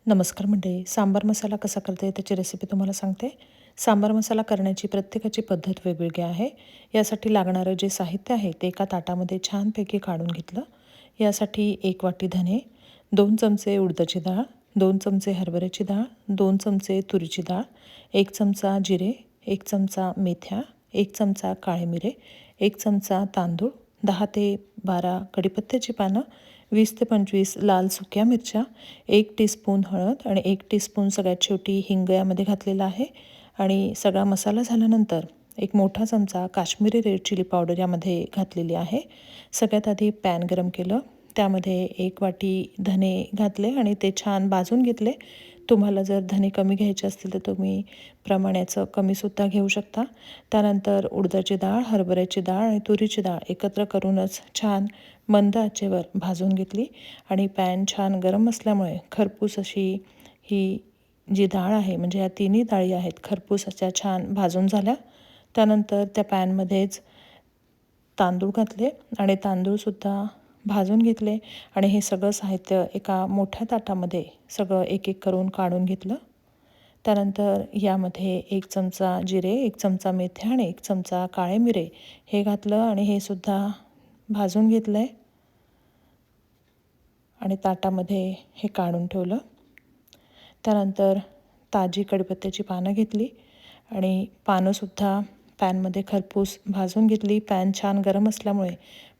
नमस्कार मंडळी. सांबार मसाला कसा करते त्याची रेसिपी तुम्हाला सांगते. सांबार मसाला करण्याची प्रत्येकाची पद्धत वेगवेगळी आहे. यासाठी लागणारं जे साहित्य आहे ते एका ताटामध्ये छानपैकी काढून घेतलं. यासाठी 1 वाटी धने, 2 चमचे उडदाची डाळ, 2 चमचे हरभऱ्याची डाळ, 2 चमचे तुरीची डाळ, 1 चमचा जिरे, 1 चमचा मेथ्या, 1 चमचा काळे मिरे, 1 चमचा तांदूळ, 10 ते 12 कढीपत्त्याची पानं, 20 ते 25 लाल सुक्या मिरच्या, 1 टीस्पून हळद आणि 1 टीस्पून सगळ्यात शेवटी हिंग यामध्ये घातलेला आहे. आणि सगळा मसाला झाल्यानंतर एक मोठा चमचा काश्मीरी रेड चिली पावडर यामध्ये घातलेली आहे. सगळ्यात आधी पॅन गरम केलं. त्यामध्ये 1 वाटी धने घातले आणि ते छान भाजून घेतले. तुम्हाला जर धने कमी घ्यायचे असतील तर तुम्ही प्रमाणाचं कमीसुद्धा घेऊ शकता. त्यानंतर उडदाची डाळ, हरभऱ्याची डाळ आणि तुरीची डाळ एकत्र करूनच छान मंद आचेवर भाजून घेतली. आणि पॅन छान गरम असल्यामुळे खरपूस अशी ही जी डाळ आहे, म्हणजे या तिन्ही डाळी आहेत, खरपूस अशा छान भाजून झाल्या. त्यानंतर त्या पॅनमध्येच तांदूळ घातले आणि तांदूळसुद्धा भाजून घेतले. आणि हे सगळं साहित्य एका मोठ्या ताटामध्ये सगळं एक एक करून काढून घेतलं. त्यानंतर यामध्ये 1 चमचा जिरे, 1 चमचा मेथ्या आणि 1 चमचा काळे मिरे हे घातलं आणि हे सुद्धा भाजून घेतलं आहे आणि ताटामध्ये हे काढून ठेवलं. त्यानंतर ताजी कढीपत्त्याची पानं घेतली आणि पानंसुद्धा पॅनमध्ये खरपूस भाजून घेतली. पॅन छान गरम असल्यामुळे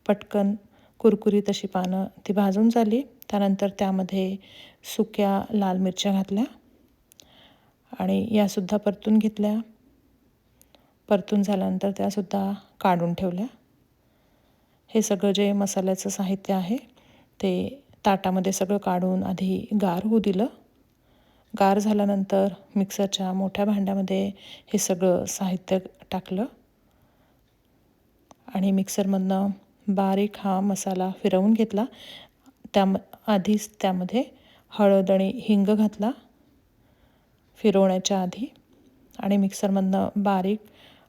पटकन कुरकुरीत अशी पानं ती भाजून झाली. त्यानंतर त्यामध्ये सुक्या लाल मिरच्या घातल्या आणि यासुद्धा परतून घेतल्या. परतून झाल्यानंतर त्यासुद्धा काढून ठेवल्या. हे सगळं जे मसाल्याचं साहित्य आहे ते ताटामध्ये सगळं काढून आधी गार होऊ दिलं. गार झाल्यानंतर मिक्सरच्या मोठ्या भांड्यामध्ये हे सगळं साहित्य टाकलं आणि मिक्सरमधनं बारीक हा मसाला फिरवून घेतला. आधीच त्यामध्ये हळद आणि हिंग घातला फिरवण्याच्या आधी आणि मिक्सरमधनं बारीक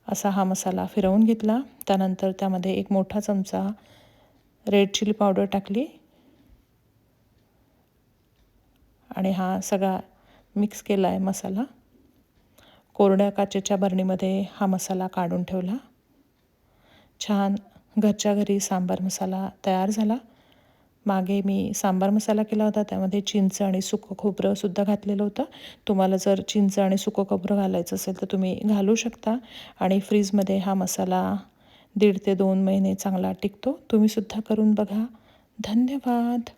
असा हा मसाला फिरवून घेतला. त्यानंतर त्यामध्ये 1 मोठा चमचा रेड चिली पावडर टाकली आणि हा सगळा मिक्स केला आहे मसाला. कोरड्या काचेच्या बरणीमध्ये हा मसाला काढून ठेवला. छान घरच्या घरी सांबार मसाला तयार झाला. मागे मी सांबार मसाला केला होता, त्यामध्ये चिंच आणि सुकं खोबरंसुद्धा घातलेलं होतं. तुम्हाला जर चिंच आणि सुकं खोबरं घालायचं असेल तर तुम्ही घालू शकता. आणि फ्रीजमध्ये हा मसाला 1.5 ते 2 महिने चांगला टिकतो. तुम्हीसुद्धा करून बघा. धन्यवाद.